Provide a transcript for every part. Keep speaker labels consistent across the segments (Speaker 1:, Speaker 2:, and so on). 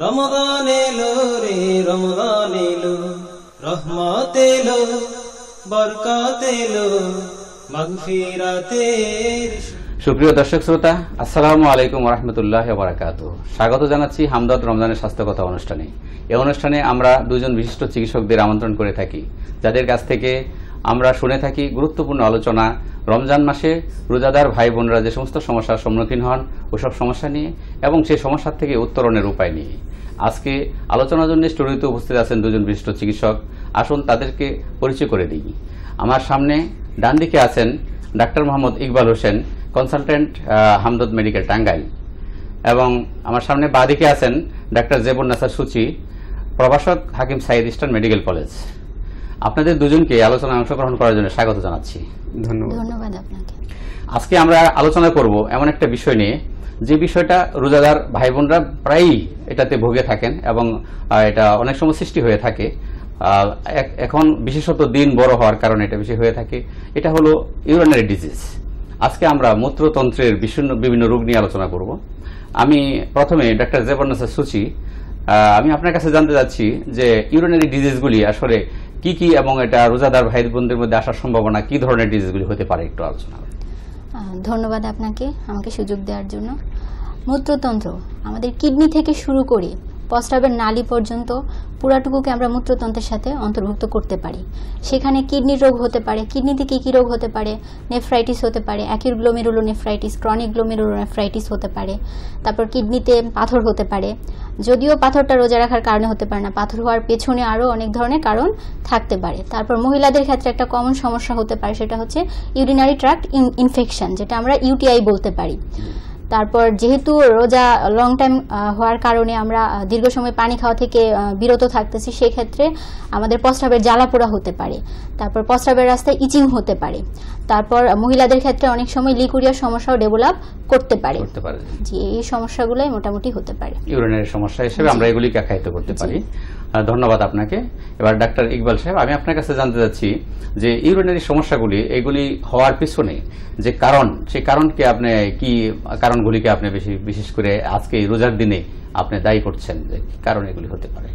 Speaker 1: রমজান এলো রে রমজান এলো, রহমত এলো, বরকত এলো, মাগফিরাতের।
Speaker 2: সুপ্রিয় দর্শক শ্রোতা, আসসালামু আলাইকুম ওয়া রাহমাতুল্লাহি ওয়া বারাকাতুহু। স্বাগত জানাচ্ছি হামদর্দ রমজানের স্বাস্থ্য কথা অনুষ্ঠানে। এই অনুষ্ঠানে আমরা দুজন বিশিষ্ট চিকিৎসকদের আমন্ত্রণ করে থাকি, যাদের কাছ থেকে আমরা শুনে থাকি গুরুত্বপূর্ণ আলোচনা রমজান মাসে রোজাদার ভাই বোনরা যে সমস্ত সমস্যার সম্মুখীন হন ওসব সমস্যা নিয়ে এবং সেই সমস্যার থেকে উত্তরণের উপায় নিয়ে। আজকে আলোচনার জন্য স্টুডিওতে উপস্থিত আছেন দুজন বিশিষ্ট চিকিৎসক। আসুন তাদেরকে পরিচয় করে দিই। আমার সামনে ডান দিকে আছেন doctor Mohammad Iqbal Hossain, consultant, Hamdard medical, Tangail. এবং আমার সামনে বাঁ দিকে আছেন ডাক্তার জেবুন্নাসার সূচি, প্রভাষক, হাকিম সাঈদ ইস্টার্ন মেডিকেল কলেজ। আপনাদের দুজনকে আলোচনায় অংশগ্রহণ করার জন্য স্বাগত জানাচ্ছি।
Speaker 3: ধন্যবাদ আপনাকে।
Speaker 2: আজকে আমরা আলোচনা করব এমন একটা বিষয় নিয়ে, যে বিষয়টা রোজাদার ভাই বোনরা প্রায়ই এটাতে ভুগে থাকেন এবং এটা অনেক সময় সৃষ্টি হয়ে থাকে। এখন বিশেষত দিন বড় হওয়ার কারণে এটা বেশি হয়ে থাকে। এটা হলো ইউরিনারি ডিজিজ। আজকে আমরা মূত্রতন্ত্রের বিভিন্ন রোগ নিয়ে আলোচনা করব। আমি প্রথমে ডাক্তার জেবুন্নাসার সূচি, আমি আপনার কাছে জানতে চাচ্ছি যে ইউরিনারি ডিজিজগুলি আসলে কি কি এবং এটা রোজাদার ভাই বোনদের মধ্যে আসার সম্ভাবনা, কি ধরনের ডিজিজগুলি হতে পারে, একটু আলোচনা।
Speaker 3: ধন্যবাদ আপনাকে আমাকে সুযোগ দেওয়ার জন্য। মূত্রতন্ত্র আমাদের কিডনি থেকে শুরু করে প্রস্রাবের নালী পর্যন্ত পুরাটুকুকে আমরা মূত্রতন্ত্রের সাথে অন্তর্ভুক্ত করতে পারি। সেখানে কিডনির রোগ হতে পারে। কিডনিতে কি কি রোগ হতে পারে? নেফ্রাইটিস হতে পারে, অ্যাকিউট গ্লোমেরুলোনেফ্রাইটিস, ক্রনিক গ্লোমেরুলোনেফ্রাইটিস হতে পারে। তারপর কিডনিতে পাথর হতে পারে, যদিও পাথরটা রোজা রাখার কারণে হতে পারে না, পাথর হওয়ার পেছনে আরও অনেক ধরনের কারণ থাকতে পারে। তারপর মহিলাদের ক্ষেত্রে একটা কমন সমস্যা হতে পারে, সেটা হচ্ছে ইউরিনারি ট্র্যাক্ট ইনফেকশন, যেটা আমরা ইউটিআই বলতে পারি। তারপর যেহেতু রোজা লং টাইম হওয়ার কারণে আমরা দীর্ঘ সময় পানি খাওয়া থেকে বিরত থাকতেছি, সেক্ষেত্রে আমাদের প্রস্রাবের জ্বালাপোড়া হতে পারে। তারপর প্রস্রাবের রাস্তায় ইচিং হতে পারে। তারপর মহিলাদের ক্ষেত্রে অনেক সময় লিকুরিয়ার সমস্যাও ডেভেলপ করতে পারে। জি, এই সমস্যাগুলোই মোটামুটি হতে পারে
Speaker 2: ইউরিনারি সমস্যা হিসেবে আমরা এগুলিকে আখ্যায়িত করতে পারি। ধন্যবাদ আপনাকে। এবার ডাক্তার ইকবাল সাহেব, আমি আপনার কাছে জানতে চাচ্ছি যে ইউরিনারি সমস্যাগুলি, এগুলি হওয়ার পিছনে যে কারণ, সেই কারণকে আপনি কি কারণগুলিকে আপনি বিশেষ করে আজকে রোজার দিনে আপনি দায়ী করছেন, যে কি কারণ এগুলি হতে পারে?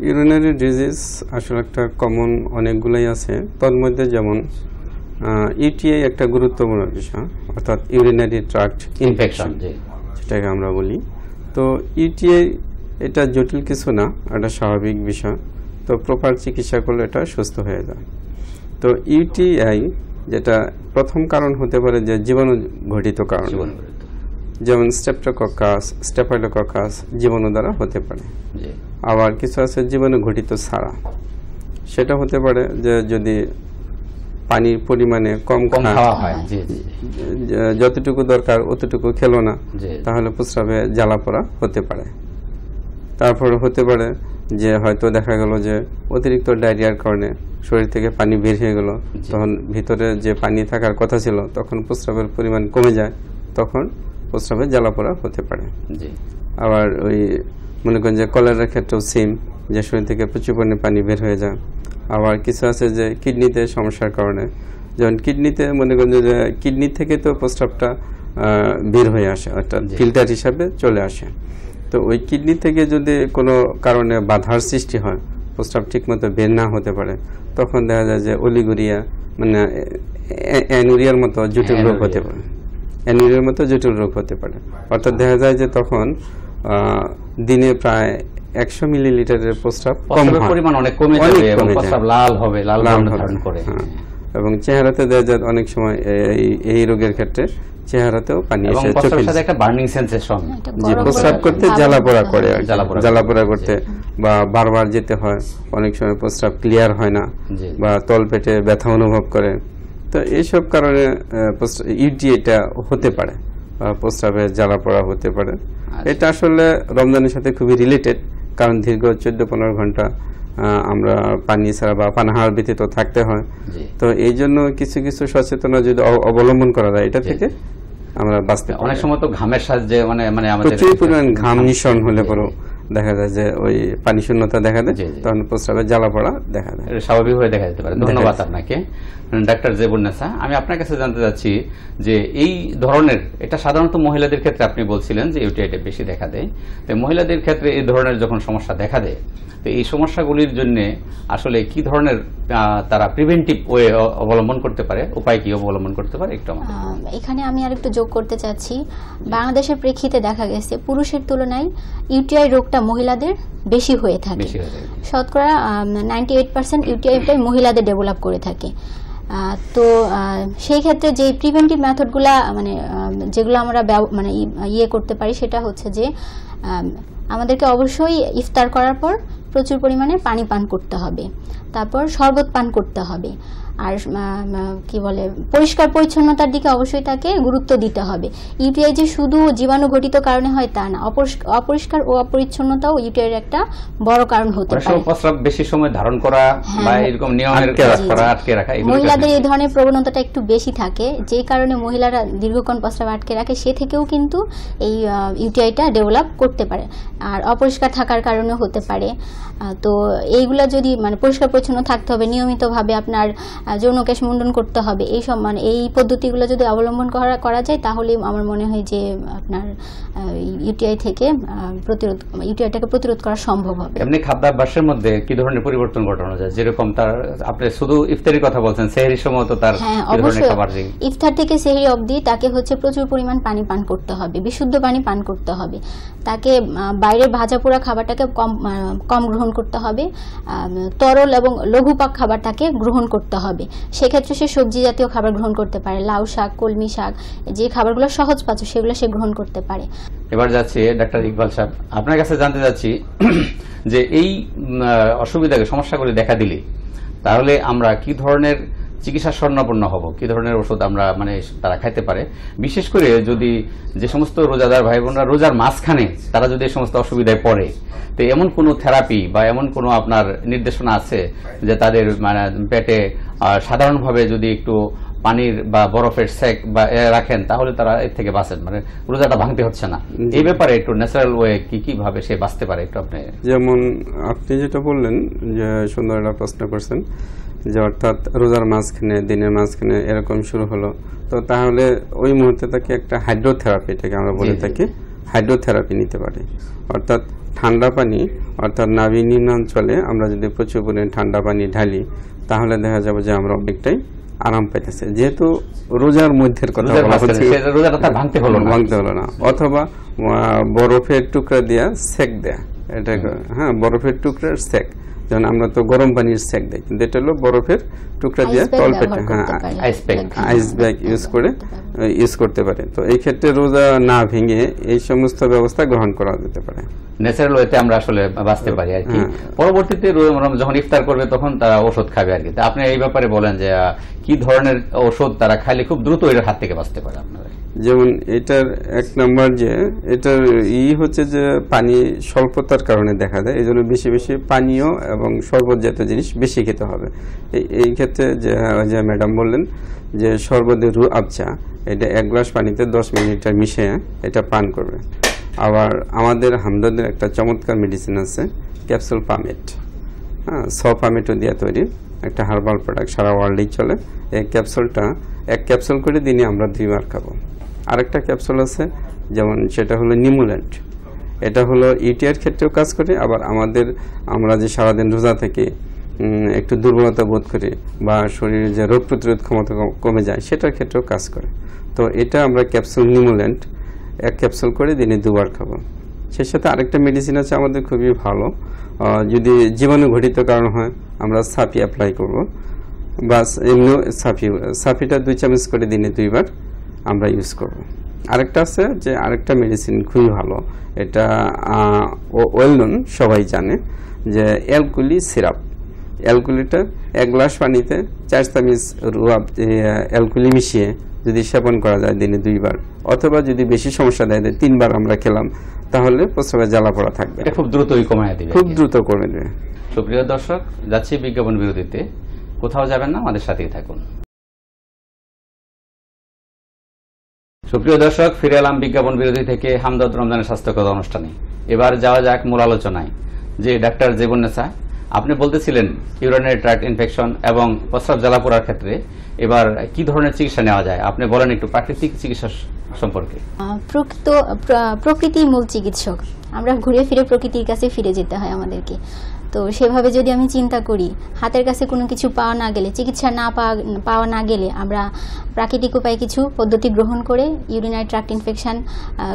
Speaker 4: ইউরিনারি ডিজিজ আসলে একটা কমন অনেকগুলোই আছে। তার মধ্যে যেমন ইউটিআই একটা গুরুত্বপূর্ণ বিষয়, অর্থাৎ ইউরিনারি ট্র্যাক্ট ইনফেকশন যেটাকে আমরা বলি। তো ইউটিআই এটা জটিল কিছু না, এটা স্বাভাবিক বিষয়। তো প্রপার চিকিৎসা করলে এটা সুস্থ হয়ে যায়। তো ইউটিআই যেটা প্রথম কারণ হতে পারে যে জীবাণু ঘটিত কারণ, যেমন স্ট্রেপ্টোকক্কাস, স্টেফাইলোকক্কাস জীবাণু দ্বারা হতে পারে। আবার কিছু আছে জীবাণু ঘটিত ছাড়া, সেটা হতে পারে যে যদি পানির পরিমাণে কম খাওয়া হয়, যতটুকু দরকার অতটুকু খেলো না, তাহলে প্রস্রাবে জ্বালাপোড়া হতে পারে। তারপর হতে পারে যে হয়তো দেখা গেল যে অতিরিক্ত ডায়রিয়ার কারণে শরীর থেকে পানি বের হয়ে গেল, তখন ভিতরে যে পানি থাকার কথা ছিল তখন প্রস্রাবের পরিমাণ কমে যায়, তখন প্রস্রাবে জ্বালাপোড়া হতে পারে। আবার ওই মনে করেন যে কলেরার ক্ষেত্রেও সেম, যে শরীর থেকে প্রচুর পরিমাণে পানি বের হয়ে যায়। আবার কিছু আছে যে কিডনিতে সমস্যার কারণে, যেমন কিডনিতে মনে করেন যে কিডনি থেকে তো প্রস্রাবটা বের হয়ে আসে, অর্থাৎ ফিল্টার হিসাবে চলে আসে। তো ওই কিডনি থেকে যদি কোনো কারণে বাধার সৃষ্টি হয়, প্রস্রাব ঠিকমতো বের না হতে পারে, তখন দেখা যায় যে অলিগুরিয়া, মানে অ্যানুরিয়ার মতো জটিল রোগ হতে পারে। অ্যানুরিয়ার মতো জটিল রোগ হতে পারে, অর্থাৎ দেখা যায় যে তখন দিনে প্রায় 100 মিলিলিটারের প্রস্রাব
Speaker 2: পরিমাণ অনেক কমে যাবে এবং প্রস্রাব লাল হবে, লাল ধারণ করে।
Speaker 4: এবং চেহারাতে দেখা যায় অনেক সময় এই রোগের ক্ষেত্রে চেহারাতেও পানি এসে চোখের সাথে একটা বার্নিং সেন্সেশন, যে প্রস্রাব করতে জ্বালাপোড়া করে, জ্বালাপোড়া করতে বা বারবার যেতে হয়, অনেক সময় প্রস্রাব ক্লিয়ার হয় না বা তলপেটে ব্যথা অনুভব করে। তো এইসব কারণে ইউটিআইটা হতে পারে বা প্রস্রাবে জ্বালাপোড়া হতে পারে। এটা আসলে রমজানের সাথে খুবই রিলেটেড, কারণ দীর্ঘ 14-15 ঘন্টা আমরা পানি ছাড়া বা পানাহার ব্যতীত থাকতে হয়। তো এই জন্য কিছু কিছু সচেতনতা যদি অবলম্বন করা যায়, এটা থেকে আমরা বাঁচতে পারি।
Speaker 2: অনেক সময় তো ঘামের সাহায্যে, মানে
Speaker 4: প্রচুর পরিমাণ ঘাম নিঃসরণ হলে পরেও দেখা যায় যে ওই পানি শূন্যতা দেখা দেয়, তখন প্রস্রাবে জ্বালা পড়া দেখা দেয়,
Speaker 2: স্বাভাবিক হয়ে দেখা যেতে পারে। ধন্যবাদ আপনাকে ডাক্তার জেবুন্নেসা। আমি আপনার কাছে জানতে চাচ্ছি যে এই ধরনের, এটা সাধারণত মহিলাদের ক্ষেত্রে আপনি বলছিলেন যে ইউটিআইটা বেশি দেখা দেয়, তো মহিলাদের ক্ষেত্রে এই ধরনের যখন সমস্যা দেখা দেয়, তো এই সমস্যাগুলির জন্য আসলে কি ধরনের তারা প্রিভেন্টিভ ওয়ে অবলম্বন করতে পারে, উপায় কি অবলম্বন করতে পারে একটু আমাদের?
Speaker 3: এখানে আমি আরেকটু যোগ করতে চাচ্ছি, বাংলাদেশের প্রেক্ষিতে দেখা গেছে পুরুষের তুলনায় ইউটিআই রোগটা মহিলাদের বেশি হয়ে থাকে। শতকরা 98% ইউটিআইটাই মহিলাদের ডেভেলপ করে থাকে। তো সেই ক্ষেত্রে যে প্রিভেন্টিভ মেথডগুলা মানে যেগুলো আমরা মানে ইয়ে করতে পারি, সেটা হচ্ছে যে আমাদেরকে অবশ্যই ইফতার করার পর প্রচুর পরিমাণে পানি পান করতে হবে, তারপর শরবত পান করতে হবে, আর কি বলে পরিষ্কার পরিচ্ছন্নতার দিকে অবশ্যই তাকে গুরুত্ব দিতে হবে। ইউটিআই যে শুধু জীবাণু ঘটিত কারণে হয় তা না, অপরিষ্কার ও অপরিচ্ছন্নতাও ইউটিআই এর একটা বড় কারণ হতে পারে।
Speaker 2: প্রস্রাব বেশি সময় ধারণ করা বা এরকম নিয়মের করা, আটকে রাখা,
Speaker 3: মহিলাদের এই ধরনের প্রবণতাটা একটু বেশি থাকে, যে কারণে মহিলারা দীর্ঘক্ষণ প্রস্রাব আটকে রাখে, সে থেকেও কিন্তু এই ইউটিআইটা ডেভেলপ করতে পারে। আর অপরিষ্কার থাকার কারণেও হতে পারে। তো এইগুলা যদি মানে পরিষ্কার পরিচ্ছন্ন থাকতে হবে, নিয়মিতভাবে আপনার যৌনকেশ মুন্ডন করতে হবে, এই সব মানে এই পদ্ধতিগুলো যদি অবলম্বন করা যায়, তাহলে আমার মনে হয় যে আপনার ইউটিআইটাকে প্রতিরোধ করা সম্ভব হবে।
Speaker 2: এমনি খাদ্যাভ্যাসের মধ্যে কি ধরনের পরিবর্তন ঘটানো যায়? যেরকম তার আপনি শুধু ইফতারির কথা বলছেন, সেহরির সময় তো তার
Speaker 3: ইফতার থেকে সেহরি অবধি তাকে হচ্ছে প্রচুর পরিমাণ পানি পান করতে হবে, বিশুদ্ধ পানি পান করতে হবে। তাকে বাইরের ভাজা পোড়া খাবারটাকে কম গ্রহণ করতে হবে, তরল এবং লঘুপাক খাবার তাকে গ্রহণ করতে হবে। সেক্ষেত্রে সে সবজি জাতীয় খাবার গ্রহণ করতে পারে, লাউ শাক, কলমি শাক, যে খাবারগুলো সহজ পাচ্য সেগুলো সে গ্রহণ করতে পারে।
Speaker 2: এবার যাচ্ছি ডাক্তার ইকবাল সাহেব, আপনার কাছে জানতে যাচ্ছি যে এই অসুবিধাকে, সমস্যাগুলি দেখা দিলে তাহলে আমরা কি ধরনের চিকিৎসা স্বর্ণাপন্ন হব, কি ধরনের ওষুধ আমরা মানে তারা খাইতে পারে? বিশেষ করে যদি যে সমস্ত রোজাদার ভাই বোনরা রোজার মাঝখানে তারা যদি এই সমস্ত অসুবিধায় পড়ে, তো এমন কোনো থেরাপি বা এমন কোনো আপনার নির্দেশনা আছে যে তাদের মানে পেটে সাধারণভাবে যদি একটু পানির বা বরফের সেক বা রাখেন, তাহলে তারা এর থেকে বাঁচেন, মানে রোজাটা ভাঙতে হচ্ছে না? এই ব্যাপারে একটু ন্যাচারাল ওয়ে কি ভাবে সে বাঁচতে পারে একটু আপনি?
Speaker 4: যেমন আপনি যেটা বললেন যে সুন্দর একটা প্রশ্ন করছেন, যে অর্থাৎ রোজার মাঝখানে, দিনের মাঝখানে এরকম শুরু হলো, তো তাহলে ওই মুহূর্তে তাকে একটা হাইড্রোথেরাপি, এটাকে আমরা বলে থাকি হাইড্রোথেরাপি নিতে পারি। অর্থাৎ ঠান্ডা পানি, অর্থাৎ নাভি নিম্নাঞ্চলে আমরা যদি প্রচুর পরিমাণে ঠান্ডা পানি ঢালি, তাহলে দেখা যাবে যে আমরা অনেকটাই আরাম পাইতেছে। যেহেতু রোজার মধ্যের কথা
Speaker 2: ভাঙতে হলো
Speaker 4: না, অথবা বরফের টুকরা দিয়া সেক দেয়া, এটা হ্যাঁ বরফের টুকরার সেক, যেমন আমরা তো গরম পানির সেক দেয়, কিন্তু এটা হলো বরফের টুকরা দিয়ে তলপেটে আইস ব্যাগ ইউজ করতে পারে। তো এই ক্ষেত্রে রোজা না ভেঙে এই সমস্ত ব্যবস্থা গ্রহণ করা যেতে পারে।
Speaker 2: ন্যাচারাল ওয়েতে আমরা আসলে বাঁচতে পারি আর কি। পরবর্তীতে যখন ইফতার করবে তখন তারা ওষুধ খাবে আর কি। আপনি এই ব্যাপারে বলেন যে কি ধরনের ওষুধ তারা খাইলে খুব দ্রুত এর হাত থেকে বাঁচতে পারে আপনারা?
Speaker 4: যেমন এটার এক নম্বর যে এটার হচ্ছে যে পানি স্বল্পতার কারণে দেখা যায়, এই জন্য বেশি বেশি পানীয় এবং শরবত জাতীয় জিনিস বেশি খেতে হবে। এই ক্ষেত্রে যে ম্যাডাম বললেন যে শরবতের রু আবচা, এটা 1 গ্লাস পানিতে 10 মিনিট মিশিয়ে এটা পান করবে। আবার আমাদের হামদর্দের একটা চমৎকার মেডিসিন আছে ক্যাপসুল পামেট, হ্যাঁ পামেটও দিয়ে তৈরি একটা হার্বাল প্রোডাক্ট, সারা ওয়ার্ল্ডেই চলে। এই ক্যাপসুলটা 1 ক্যাপসুল করে দিনে আমরা 2 বার খাবো। আরেকটা ক্যাপসুল আছে যেমন সেটা হলো নিমুল্যান্ট, এটা হলো ইউটিআইয়ের ক্ষেত্রেও কাজ করে, আবার আমরা যে সারাদিন রোজা থেকে একটু দুর্বলতা বোধ করি বা শরীরে যে রোগ প্রতিরোধ ক্ষমতা কমে যায় সেটার ক্ষেত্রেও কাজ করে। তো এটা আমরা ক্যাপসুল নিমুল্যান্ট 1 ক্যাপসুল করে দিনে 2 বার খাবো। সেই সাথে আরেকটা মেডিসিন আছে আমাদের খুবই ভালো, যদি জীবাণু ঘটিত কারণ হয় আমরা সাফি অ্যাপ্লাই করবো, বাস এমনি সাফিটা 2 চামচ করে দিনে 2 বার আমরা ইউজ করব। আরেকটা আছে যে আরেকটা মেডিসিন খুবই ভালো, এটা ওয়েল নোন, সবাই জানে, যে অ্যালকুলি সিরাপ। অ্যালকুলিটা 1 গ্লাস পানিতে 4 চামচ অ্যালকুলি মিশিয়ে যদি সেবন করা যায় দিনে 2 বার, অথবা যদি বেশি সমস্যা দেয় 3 বার আমরা খেলাম, তাহলে প্রস্রাবে জ্বালা পড়া থাকবে,
Speaker 2: খুব দ্রুতই কমায় দিবে,
Speaker 4: খুব দ্রুত কমে দেবে।
Speaker 2: সুপ্রিয় দর্শক, যাচ্ছি বিজ্ঞাপন বিরতিতে, কোথাও যাবেন না, আমাদের সাথেই থাকুন। সুপ্রিয় দর্শক, ফিরে এলাম বিজ্ঞাপন বিরতি থেকে হামদর্দ রমজানের স্বাস্থ্যকর অনুষ্ঠানে। এবার যাওয়া যাক মূল আলোচনায়। যে ডাক্তার জেবুন্নেসা, আপনি বলতেছিলেন ইউরিনারি ট্র্যাক্ট ইনফেকশন এবং প্রস্রাব জ্বালা পোড়ার ক্ষেত্রে এবার কি ধরনের চিকিৎসা নেওয়া যায়, আপনি বলেন একটু প্রাকৃতিক চিকিৎসা সম্পর্কে।
Speaker 3: প্রকৃতি মূল চিকিৎসক, আমরা ঘুরে ফিরে প্রকৃতির কাছে ফিরে যেতে হয় আমাদেরকে। তো সেভাবে যদি আমি চিন্তা করি, হাতের কাছে কোনো কিছু পাওয়া না গেলে, চিকিৎসা পাওয়া না গেলে আমরা প্রাকৃতিক উপায়ে কিছু পদ্ধতি গ্রহণ করে ইউরিনারি ট্র্যাক্ট ইনফেকশন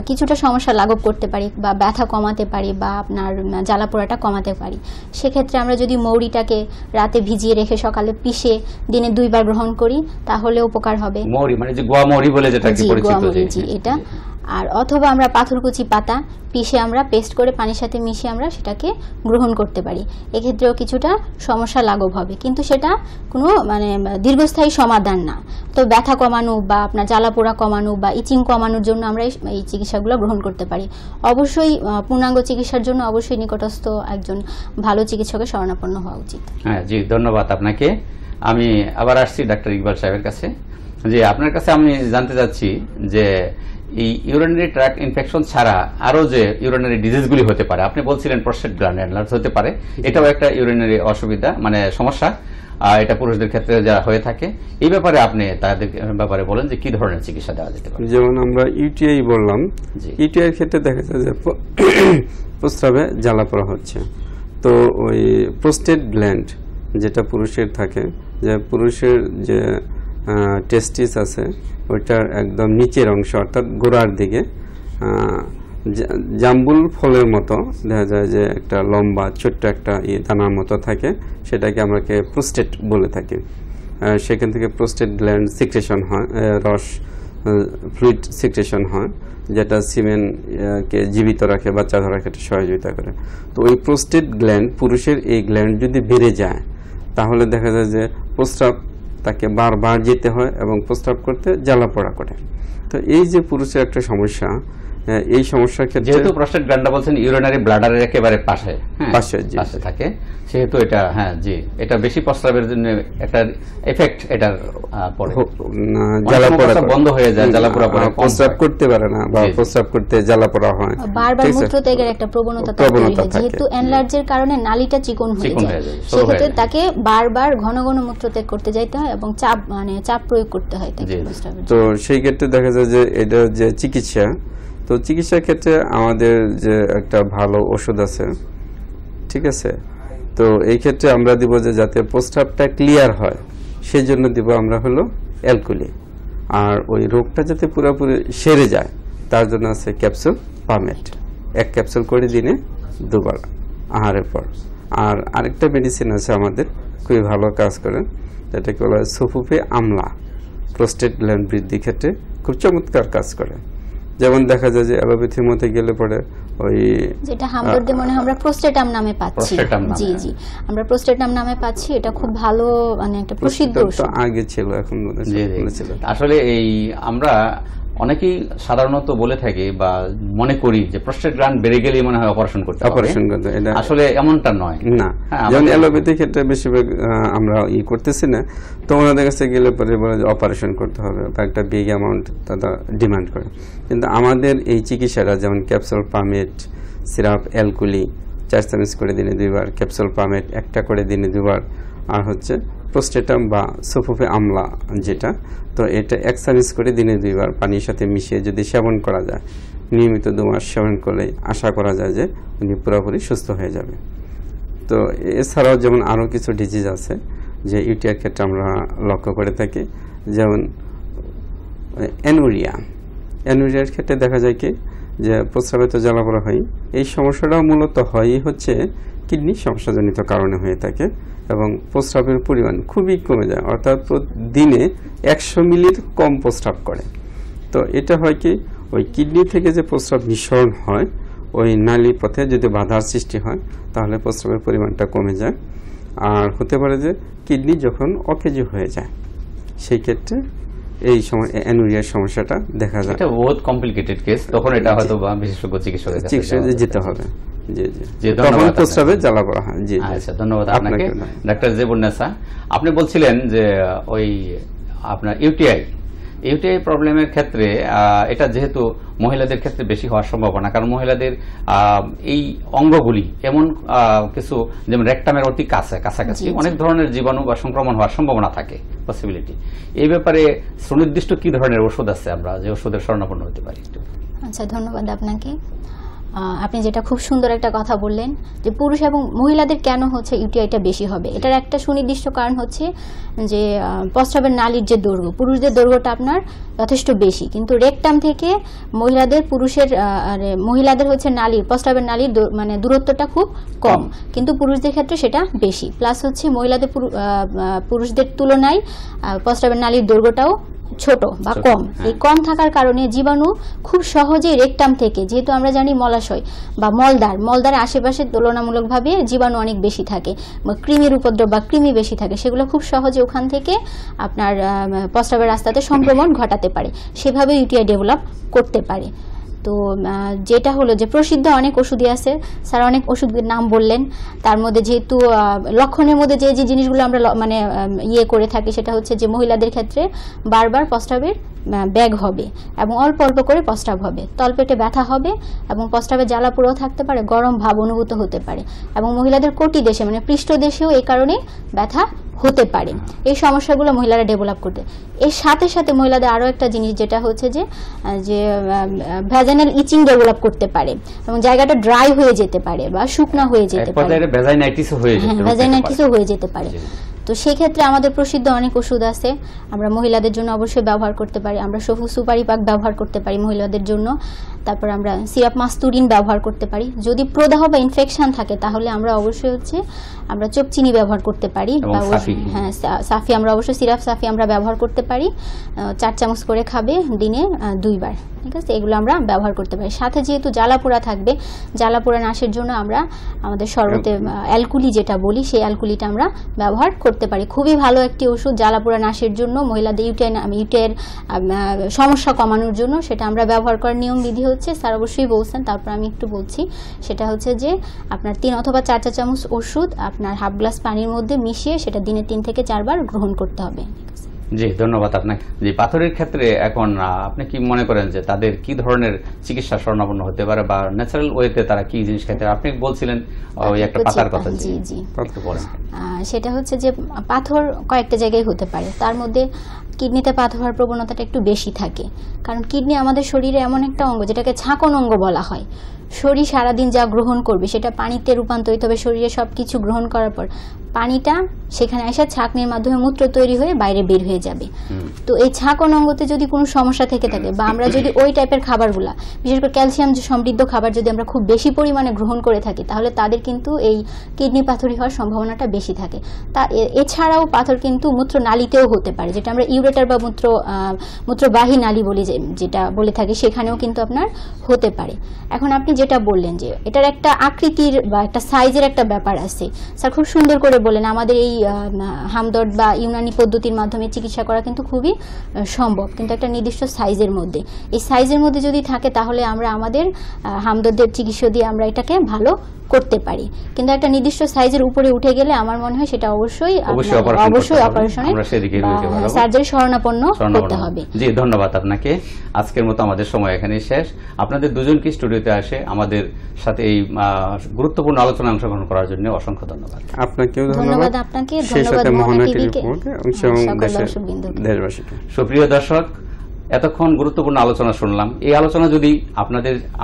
Speaker 3: কিছুটা সমস্যা লাঘব করতে পারি, বা ব্যথা কমাতে পারি, বা আপনার জ্বালা পোড়াটা কমাতে পারি। সেক্ষেত্রে আমরা যদি মৌরিটাকে রাতে ভিজিয়ে রেখে সকালে পিষে দিনে 2 বার গ্রহণ করি তাহলে উপকার হবে।
Speaker 2: মৌরি মানে যে গোয়া মৌরি বলে যেটা কি পরিচিত,
Speaker 3: জি এটা। আর অথবা আমরা পাথরকুচি পাতা পিষে আমরা পেস্ট করে পানির সাথে মিশিয়ে আমরা সেটাকে গ্রহণ করতে পারি। এক্ষেত্রেও কিছুটা সমস্যা লাঘব হবে, কিন্তু সেটা কোনো মানে দীর্ঘস্থায়ী সমাধান না। তো ব্যথা কমানো বা আপনার জ্বালা পোড়া কমানো বা ইচিং কমানোর জন্য আমরা এই চিকিৎসাগুলো গ্রহণ করতে পারি। অবশ্যই পূর্ণাঙ্গ চিকিৎসার জন্য অবশ্যই নিকটস্থ একজন ভালো চিকিৎসকের শরণাপন্ন হওয়া উচিত।
Speaker 2: হ্যাঁ জি, ধন্যবাদ আপনাকে। আমি আবার আসছি ডাক্তার ইকবাল সাহেবের কাছে। যে আপনার কাছে আমি জানতে চাচ্ছি যে এই ইউরিনারি ট্র্যাক্ট ইনফেকশন ছাড়া আরো যে ইউরিনারি ডিজিজগুলি হতে পারে, আপনি বলছিলেন প্রস্টেট গ্ল্যান্ড এনলার্জ হতে পারে, এটাও একটা ইউরিনারি অসুবিধা মানে সমস্যা, এটা পুরুষদের ক্ষেত্রে যা হয়ে থাকে। এই ব্যাপারে আপনি তাদের ব্যাপারে বলেন যে কি ধরনের চিকিৎসা দেওয়া যেতে পারে।
Speaker 4: যেমন আমরা ইউটিআই বললাম, ইউটিআই এর ক্ষেত্রে দেখা যায় যে প্রস্রাবে জ্বালা পোড়া হচ্ছে, তো ওই প্রস্টেট গ্ল্যান্ড যেটা পুরুষের থাকে, যে পুরুষের যে টেস্টিস আছে ওইটার একদম নিচের অংশ অর্থাৎ গোড়ার দিকে জাম্বুল ফলের মতো দেখা যায় যে একটা লম্বা ছোট্ট একটা দানার মতো থাকে, সেটাকে আমরা প্রোস্টেট বলে থাকি। সেখান থেকে প্রোস্টেট গ্ল্যান্ড সিক্রেশন হয়, রস ফ্লুইড সিক্রেশন হয়, যেটা সিমেনকে জীবিত রাখে, বাচ্চা ধরার ক্ষেত্রে সহযোগিতা করে। তো ওই প্রোস্টেট গ্ল্যান্ড, পুরুষের এই গ্ল্যান্ড যদি বেড়ে যায় তাহলে দেখা যায় যে প্রস্রাব তাকে বারবার যেতে হয় এবং প্রস্রাব করতে জ্বালা পোড়া করে। তো এই যে পুরুষের একটা সমস্যা, এই সমস্যার ক্ষেত্রে
Speaker 2: যেহেতু প্রস্টেট গ্ল্যান্ড বলছেন ইউরিনারি ব্লাডারের একেবারে পাশে থাকে, সেহেতু এটা হ্যাঁ জি, এটা বেশি প্রস্রাবের জন্য একটা এফেক্ট এটার পড়ে, জ্বালা পোড়া বন্ধ হয়ে যায়, জ্বালা পোড়া পড়ে,
Speaker 4: প্রস্রাব করতে পারে না বা প্রস্রাব করতে জ্বালা পোড়া হয়,
Speaker 3: বারবার মূত্রত্যাগের একটা প্রবণতা থাকে। যেহেতু এনলার্জের কারণে নালীটা চিকন হয়ে যায়, সেক্ষেত্রে তাকে বারবার ঘন ঘন মূত্রত্যাগ করতে যাইতে হয় এবং চাপ প্রয়োগ করতে হয় তাকে প্রস্রাবের।
Speaker 4: তো সেই ক্ষেত্রে দেখা যায় যে এটা যে চিকিৎসা, তো চিকিৎসার ক্ষেত্রে আমাদের যে একটা ভালো ওষুধ আছে, ঠিক আছে, তো এই ক্ষেত্রে আমরা দিব যে যাতে প্রস্রাবটা ক্লিয়ার হয় সেই জন্য দিব আমরা হলো অ্যালকুলি, আর ওই রোগটা যাতে পুরোপুরি সেরে যায় তার জন্য আছে ক্যাপসুল পামেট, 1 ক্যাপসুল করে দিনে 2 বার আহারের পর। আর আরেকটা মেডিসিন আছে আমাদের খুবই ভালো কাজ করে, যেটাকে বলা হয় সুফুফে আমলা, প্রোস্টেট গ্ল্যান্ড বৃদ্ধির ক্ষেত্রে খুব চমৎকার কাজ করে। যেমন দেখা যায় যে অ্যালোপ্যাথির মধ্যে গেলে পরে ওই
Speaker 3: যেটা হামদর্দে মনে আমরা প্রোস্টেটাম নামে পাচ্ছি, জি জি আমরা প্রোস্টেটাম নামে পাচ্ছি, এটা খুব ভালো মানে একটা প্রসিদ্ধ ওষুধ,
Speaker 4: আগে ছিল এখন বলেছিল।
Speaker 2: আসলে এই আমরা অনেকেই সাধারণত বলে থাকি বা মনে করি যে প্রস্টেট গ্ল্যান্ড বেড়ে গেলেই মনে হয় অপারেশন করতে হবে, এটা আসলে এমনটা নয় না।
Speaker 4: যেমন অ্যালোপ্যাথির ক্ষেত্রে বেশিরভাগ আমরা করতেছি না, তো ওনাদের কাছে গেলে পরে বলে যে অপারেশন করতে হবে বা একটা বিগ অ্যামাউন্ট তারা ডিমান্ড করে। কিন্তু আমাদের এই চিকিৎসাটা যেমন ক্যাপসুল পামেট, সিরাপ অ্যালকুলি 4 চামচ করে দিনে 2 বার, ক্যাপসুল পামেট 1টা করে দিনে 2 বার, আর হচ্ছে প্রোস্টেটাম বা সুফুফে আমলা যেটা, তো এটা 1 চামচ করে দিনে 2 বার পানির সাথে মিশিয়ে যদি সেবন করা যায়, নিয়মিত 2 মাস সেবন করলে আশা করা যায় যে উনি পুরোপুরি সুস্থ হয়ে যাবে। তো এছাড়াও যেমন আরও কিছু ডিজিজ আছে যে ইউটিআইয়ের ক্ষেত্রে আমরা লক্ষ্য করে থাকি, যেমন অ্যানুরিয়ার ক্ষেত্রে দেখা যায় কি যে প্রস্রাবে তো জ্বালা পোড়া হয়, এই সমস্যাটাও মূলত হয় হচ্ছে কিডনির সমস্যাজনিত কারণে হয়ে থাকে এবং প্রস্রাবের পরিমাণ খুবই কমে যায়, অর্থাৎ দিনে 100 মিলির কম প্রস্রাব করে। তো এটা হয় কি ওই কিডনি থেকে যে প্রস্রাব নিঃসরণ হয় ওই নালী পথে যদি বাধার সৃষ্টি হয় তাহলে প্রস্রাবের পরিমাণটা কমে যায়, আর হতে পারে যে কিডনি যখন অকেজো হয়ে যায় সেই ক্ষেত্রে এই সময় অ্যানুরিয়ার সমস্যাটা দেখা যায়।
Speaker 2: এটা বহুত কমপ্লিকেটেড কেস, তখন এটা হয়তো বিশেষজ্ঞ চিকিৎসকের কাছে যেতে হবে।
Speaker 4: জি জি, তখন প্রস্রাবে জ্বালা পোড়া হয়। জি
Speaker 2: আচ্ছা, ধন্যবাদ আপনাকে ডাক্তার জেবুন্নেসা। আপনি বলছিলেন যে ওই আপনার ইউটিআই ইউটিআই প্রবলেমের ক্ষেত্রে এটা যেহেতু মহিলাদের ক্ষেত্রে বেশি হওয়ার সম্ভাবনা, কারণ মহিলাদের এই অঙ্গগুলি এমন কিছু যেমন রেকটামের অতি কাছাকাছি অনেক ধরনের জীবাণু বা সংক্রমণ হওয়ার সম্ভাবনা থাকে, পসিবিলিটি। এই ব্যাপারে সুনির্দিষ্ট কি ধরনের ওষুধ আছে আমরা যে ওষুধের শরণাপন্ন হতে পারি?
Speaker 3: আচ্ছা, ধন্যবাদ আপনাকে। আপনি যেটা খুব সুন্দর একটা কথা বললেন যে পুরুষ এবং মহিলাদের কেন হচ্ছে ইউটিআইটা বেশি হবে, এটার একটা সুনির্দিষ্ট কারণ হচ্ছে যে প্রস্রাবের নালীর যে দৈর্ঘ্য, পুরুষদের দৈর্ঘ্যটা আপনার যথেষ্ট বেশি, কিন্তু রেকটাম থেকে মহিলাদের হচ্ছে নালীর প্রস্রাবের নালীর মানে দূরত্বটা খুব কম, কিন্তু পুরুষদের ক্ষেত্রে সেটা বেশি। প্লাস হচ্ছে পুরুষদের তুলনায় প্রস্রাবের নালীর দৈর্ঘ্যটাও ছোট বা কম। এই কম থাকার কারণে জীবাণু খুব সহজেই রেকটাম থেকে, যেহেতু আমরা জানি মলাশয় বা মলদার আশেপাশে তুলনামূলকভাবে জীবাণু অনেক বেশি থাকে, কৃমির উপদ্রব বা কৃমি বেশি থাকে, সেগুলো খুব সহজে ওখান থেকে আপনার প্রস্রাবের রাস্তাতে সংক্রমণ ঘটাতে পারে, সেভাবে ইউটিআই ডেভেলপ করতে পারে। তো যেটা হলো যে প্রসিদ্ধ অনেক ওষুধই আছে, স্যার অনেক ওষুধের নাম বললেন, তার মধ্যে যেহেতু লক্ষণের মধ্যে যে জিনিসগুলো আমরা মানে করে থাকি সেটা হচ্ছে যে মহিলাদের ক্ষেত্রে বারবার প্রস্রাবের ব্যাগ হবে এবং অল্প অল্প করে প্রস্রাব হবে, তলপেটে ব্যথা হবে এবং প্রস্রাবে জ্বালা পোড়াও থাকতে পারে, গরম ভাব অনুভূত হতে পারে এবং মহিলাদের কোটি দেশে মানে পৃষ্ঠদেশেও এই কারণে ব্যথা হতে পারে। এই সমস্যাগুলো মহিলারা ডেভেলপ করতে, এর সাথে সাথে মহিলাদের আরও একটা জিনিস যেটা হচ্ছে যে ভ্যাজাইনাল ইচিং ডেভেলপ করতে পারে এবং জায়গাটা ড্রাই হয়ে যেতে পারে বা শুকনা হয়ে যেতে পারে, ভ্যাজাইনাইটিসও হয়ে যেতে পারে। তো সেক্ষেত্রে আমাদের প্রসিদ্ধ অনেক ওষুধ আছে, আমরা মহিলাদের জন্য অবশ্যই ব্যবহার করতে পারি। আমরা সুপারি পাক ব্যবহার করতে পারি মহিলাদের জন্য, তারপর আমরা সিরাপ মাস্তুরিন ব্যবহার করতে পারি। যদি প্রদাহ বা ইনফেকশন থাকে তাহলে আমরা অবশ্যই আমরা চোপচিনি ব্যবহার করতে পারি, হ্যাঁ সাফি আমরা অবশ্যই সিরাপ সাফি আমরা ব্যবহার করতে পারি, 4 চামচ করে খাবে দিনে 2 বার, ঠিক আছে, এগুলো আমরা ব্যবহার করতে পারি। সাথে যেহেতু জ্বালাপোড়া থাকবে, জ্বালাপোড়া নাশের জন্য আমরা আমাদের শরবতে অ্যালকুলি যেটা বলি সেই অ্যালকুলিটা আমরা ব্যবহার করতে পারি। খুবই ভালো একটি ওষুধ জ্বালাপোড়া নাশের জন্য, মহিলাদের ইউটিআইয়ের সমস্যা কমানোর জন্য, সেটা আমরা ব্যবহার করার নিয়ম বিধি হচ্ছে স্যার অবশ্যই বলছেন, তারপর আমি একটু বলছি। সেটা হচ্ছে যে আপনার 3 অথবা 4 চা চামচ ওষুধ আপনার হাফ গ্লাস পানির মধ্যে মিশিয়ে সেটা দিনে 3 থেকে 4 বার গ্রহণ করতে হবে।
Speaker 2: জি, ধন্যবাদ আপনাকে। যে পাথরের ক্ষেত্রে এখন আপনি কি মনে করেন যে তাদের কি ধরনের চিকিৎসা শরণাপন্ন হতে পারে বা ন্যাচারাল ওয়েতে তারা কি জিনিস খেতে? আপনি বলছিলেন ওই একটা পাতার কথা,
Speaker 3: জি জি, সেটা হচ্ছে যে পাথর কয়েকটা জায়গায় হতে পারে, তার মধ্যে কিডনিতে পাথর হওয়ার প্রবণতাটা একটু বেশি থাকে, কারণ কিডনি আমাদের শরীরে এমন একটা অঙ্গ যেটাকে ছাঁকন অঙ্গ বলা হয়। শরীর সারাদিন যা গ্রহণ করবে সেটা পানিতে রূপান্তরিত হবে, শরীরে সব কিছু গ্রহণ করার পর পানিটা সেখানে এসে ছাঁকনির মাধ্যমে মূত্র তৈরি হয়ে বাইরে বের হয়ে যাবে। তো এই ছাঁকন অঙ্গতে যদি কোনো সমস্যা থেকে থাকে বা আমরা যদি ওই টাইপের খাবারগুলা, বিশেষ করে ক্যালসিয়াম সমৃদ্ধ খাবার যদি আমরা খুব বেশি পরিমাণে গ্রহণ করে থাকি, তাহলে তাদের কিন্তু এই কিডনি পাথরি হওয়ার সম্ভাবনাটা বেশি থাকে। তা এছাড়াও পাথর কিন্তু মূত্র নালীতেও হতে পারে, যেটা আমরা ইউরেটার বা মূত্রবাহী নালী বলি, যেটা বলে থাকি, সেখানেও কিন্তু আপনার হতে পারে। এখন আপনি যেটা বললেন যে এটার একটা আকৃতির বা একটা সাইজের একটা ব্যাপার আছে, স্যার খুব সুন্দর করে বলেন। আমাদের এই হামদর্দ বা ইউনানি পদ্ধতির মাধ্যমে চিকিৎসা করা কিন্তু খুবই সম্ভব, কিন্তু একটা নির্দিষ্ট সাইজের মধ্যে। এই সাইজের মধ্যে যদি থাকে তাহলে আমরা আমাদের হামদর্দের চিকিৎসা দিয়ে আমরা এটাকে ভালো করতে পারি, কিন্তু একটা নির্দিষ্ট সাইজের উপরে উঠে গেলে আমার মনে হয় সেটা অবশ্যই অপারেশনে সার্জারি শরণাপন্ন করতে হবে।
Speaker 2: জি, ধন্যবাদ আপনাকে। আজকের মতো আমাদের সময় এখানেই শেষ। আপনাদের দুজনকে স্টুডিওতে আসে আমাদের সাথে এই গুরুত্বপূর্ণ আলোচনা অংশগ্রহণ করার জন্য অসংখ্য ধন্যবাদ।
Speaker 3: আপনাকেও ধন্যবাদ। আপনাকে ধন্যবাদ মোহনা টিভিকে।
Speaker 2: সুপ্রিয় দর্শক, এতক্ষণ গুরুত্বপূর্ণ আলোচনা শুনলাম। এই আলোচনা যদি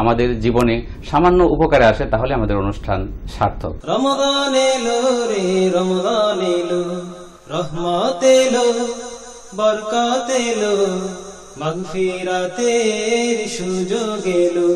Speaker 2: আমাদের জীবনে সামান্য উপকারে আসে তাহলে আমাদের অনুষ্ঠান সার্থক।
Speaker 1: রমজান এলো রে রমজান এলো, রহমত এলো, বরকত এলো, মাগফিরাতের সুযোগ এলো।